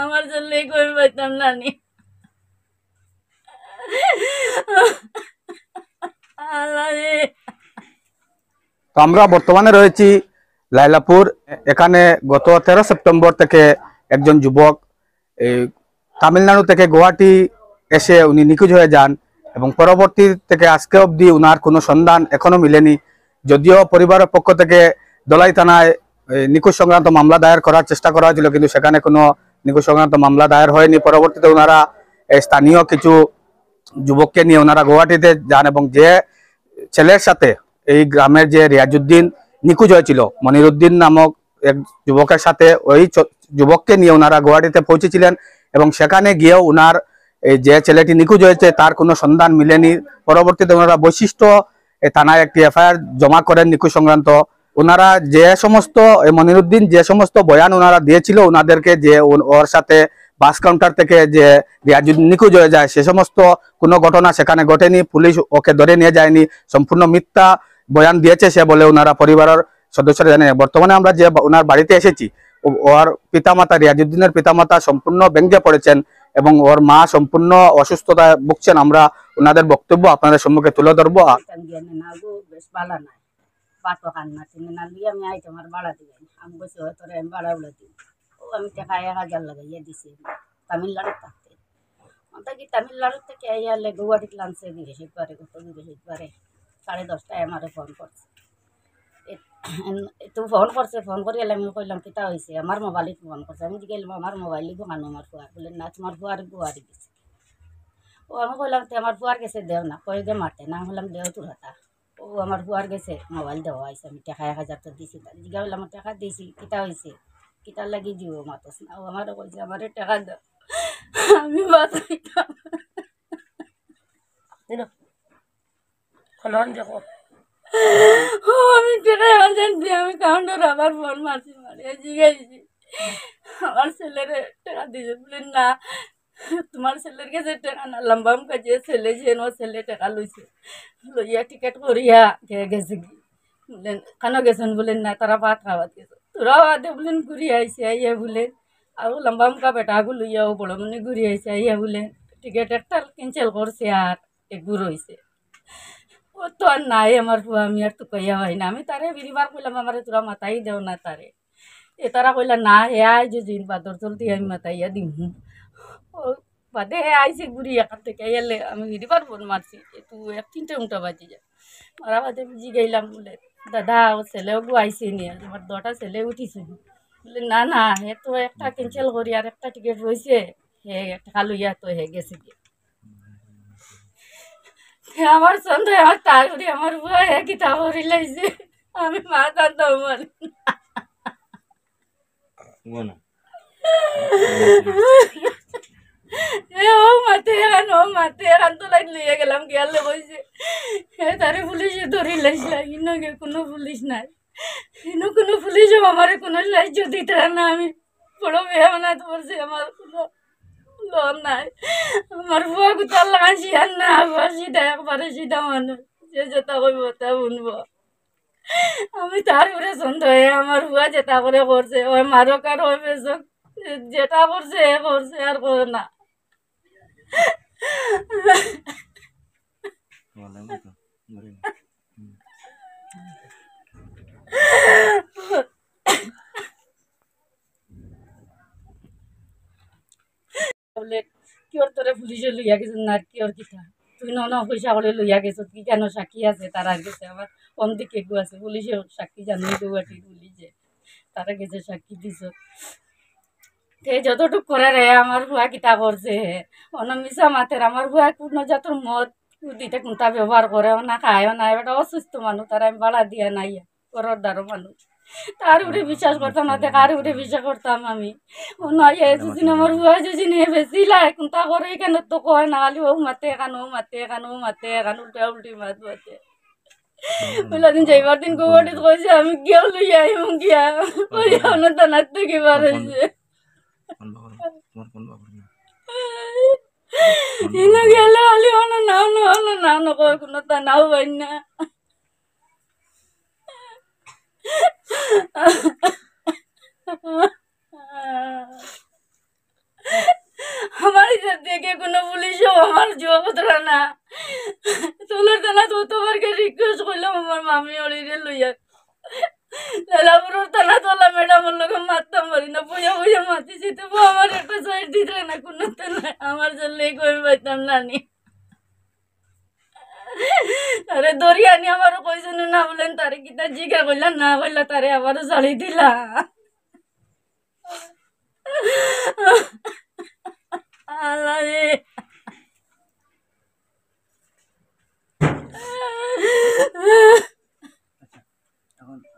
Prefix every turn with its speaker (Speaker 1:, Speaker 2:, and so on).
Speaker 1: আমার ছেলে কই পাইতাম না নি আল্লাহ রে।
Speaker 2: তো আমরা বর্তমানে রয়েছি লাইলাপুর। এখানে গত 13 সেপ্টেম্বর থেকে একজন যুবক এই তামিলনাড়ু থেকে গুয়াহাটি এসে উনি নিখোঁজ হয়ে যান এবং পরবর্তী থেকে আজকে অবধি উনার কোনো সন্ধান এখনো মিলেনি। যদিও পরিবারের পক্ষ থেকে দলাই থানায় নিখোঁজ সংক্রান্ত মামলা দায়ের করার চেষ্টা করা হয়েছিল, কিন্তু সেখানে কোনো নিখোঁজ সংক্রান্ত মামলা দায়ের হয়নি। পরবর্তীতে ওনারা স্থানীয় কিছু যুবককে নিয়ে ওনারা গুয়াহাটিতে যান এবং যে ছেলের সাথে এই গ্রামের যে রিয়াজউদ্দিন নিখোঁজ হয়েছিল, মনিরুদ্দিন নামক এক যুবকের সাথে ওই যুবককে নিয়ে ওনারা গুয়াহাটিতে পৌঁছেছিলেন এবং সেখানে গিয়েও ওনার এই যে ছেলেটি নিখোঁজ হয়েছে তার কোনো সন্ধান মিলেনি। পরবর্তীতে ওনারা বৈশিষ্ট্য থানায় একটি এফআইআর জমা করেন নিখোঁজ সংক্রান্ত। ওনারা যে সমস্ত মনিরুদ্দিন যে সমস্ত বয়ান ওনারা দিয়েছিল ওনাদেরকে, যে ওর সাথে বাস কাউন্টার থেকে যে রিয়াজউদ্দিন নিখোঁজ হয়ে যায় সে সমস্ত কোনো ঘটনা সেখানে ঘটেনি, পুলিশ ওকে ধরে নিয়ে যায়নি, সম্পূর্ণ মিথ্যা বয়ান দিয়েছে সে বলে ওনারা পরিবারের সদস্যরা জানে। বর্তমানে আমরা যে ওনার বাড়িতে এসেছি, ওর পিতামাতা রিয়াজউদ্দিনের পিতামাতা সম্পূর্ণ ব্যঙ্গে পড়েছেন এবং ওর মা সম্পূর্ণ অসুস্থতায় ভুগছেন। আমরা ওনাদের বক্তব্য আপনাদের সম্মুখে তুলে ধরবো।
Speaker 1: আমি টাকা 1000 লাগাইয়া দিছি তামিলনাড়ু থাকতে। তামিলনাড়ু থেকে আইয়ালে গুয়াহাটিতে লাঞ্চে বৃহস্পতিবারে গত বৃহস্পতিবারে 10:30টায় আমারে ফোন করছে। তো ফোন করে আমি কইলাম কিতা হয়েছে, আমার মোবাইলে ফোন করছে। আমি জিজ্ঞাসা আমার মোবাইলে দোকানো আমার ফুয়ার, বলে না তোমার ফুয়ার গুয়াহাটি গেছে। ও আমি কইলাম তো আমার ফুয়ার গেছে দেও না, কয়ে গে মারতে না, বললাম দেও তোর হাতা। ও আমার ফুয়ার গেছে মোবাইল দেওয়া হয়েছে, আমি টাকা 1000 তো দিছি। জিজ্ঞাসা বললাম আমার টাকা দিয়েছি কিতা হয়েছে, কিতার লাগি দিব মাতস না। ও আমারও কইছে আমার টাকা দাও, আমি বাঁচাইতাম। দেখো আমি টাকা জানছি, আমি কাউন্টার আবার ফোন মারছি, মারিয়া জিজ্ঞাসি আমার ছেলের টাকা দিয়েছে। বলেন না তোমার ছেলের কাছে টাকা না, লম্বাম কাজে ছেলে যে ছেলে টাকা লইছে, লইয়া টিকেট করিয়া গেছে কি। বলেন কেন গেছেন, বলেন না তারা ভাত খাওয়াত গেছে। তোরা বাদে বলেন ঘুরি আইসে আইয়া বলেন, আর লম্বাম কা বেটাগু লইয়াও বড় মনে ঘুরি আইসে আইয়া বলেন টিকেট একটা ক্যান্সেল করছে আর একগুর হয়েছে। ও তো আর নাই আমার ফুয়া, আমি আর তো কইয়া হয় না। আমি তারে বিরিবার কইলাম আমারে তোরা মাতাই দেও না তারে। এ তারা কইলা না হে আই যে দিন বাদর চলতে আমি মাতাইয়া দিম। ও বাদে হে আইসে ঘুরি এখান থেকে এলে আমি বিরিবার ফোন মারছি, একটু 1-3টে উল্টা বাজি যায়। মারা বাদে বুঝি গেলাম বলে দাদা ও ছেলেও গু আইসে নিয়ে, আমার 2টা ছেলে উঠিছে। বলে না না হে তো একটা ক্যান্সেল করি আর একটা টিকিট রয়েছে, হে টাকা লইয়া তো হে গেছে কি। আমার সন্দেহ আমার তাড়ি আমার বুয়া হে কিতা করি লাইছে, আমি মা জানতাম মানে ও মাতে এখান তো লাইন লইয়া গেলাম গিয়ালে কইছে হে তারে পুলিশে ধরি লাইছে। ইনকে কোনো পুলিশ নাই, ইনো কোনো পুলিশও আমার কোনো সাহায্য দিতে না। আমি বড় বেহানা করছি, আমার কোনো লোন নাই। আমার বুয়া গুতার লাগান শিয়ার না, আবার সিধা একবারে সিধা মানুষ, যে যেটা কইব তা শুনবো। আমি তার উপরে সন্দেহ, আমার বুয়া যেটা করে করছে ওই মারক আর ওই বেচক, যেটা করছে এ করছে আর করে না। বলে কিয়র তোরে পুলিশে লইয়া গেছে না কিয়র কিতা, তুই ন পয়সা করে লইয়া গেছ কি কেন সাক্ষী আছে তারা গেছে। আমার কম দিকে গু আছে পুলিশে সাক্ষী জানি গুয়াহাটি পুলিশে তারা গেছে সাক্ষী দিছ। তে যতটুক করে রে আমার ভুয়া কিতা করছে হে অনমিশা মাথের। আমার ভুয়া কোনো জাতর মদ দিতে কোনটা ব্যবহার করে না, খায়ও না, এটা অসুস্থ মানুষ, তারা আমি বাড়া দিয়া নাই করর দ্বারো মানুষ, তার উপরে বিশ্বাস করতাম না, কার উপরে বিশ্বাস করতাম আমি। নয় যদি আমার ভুয়া যদি নিয়ে বেশি লাই কোনটা করে কেন তো কয় না, খালি ও মাতে এখান ও মাতে এখান ও মাতে এখান উল্টা উল্টি মাত মাতে। ওইলা দিন যাইবার দিন গুয়াহাটিত কইছে আমি গিয়াও লইয়া আইম গিয়া কইয়া না তানার থেকে বাড়াইছে। ইনো গেলে খালি অন নাও না কয় কোনো তা নাও পাই না। দেখে কোনো পুলিশও আমার জবাবপত্র না তোলার থানা ততবারকে রিকোয়েস্ট করলাম আমার মামি অলিরে লইয়া লালাপুরের থানা তোলা ম্যাডামের লোক মারতাম পারি না বুঝা বুঝা মাতিছি তবু আমার একটা সাইড দিতে না কোনো আমার জন্য কই পাইতাম না নি আরে দরিয়া নি আমারও কইছেন না বলেন তারে কিতা জিজ্ঞা করলাম না বললা তারে আবারও ছাড়ি দিলা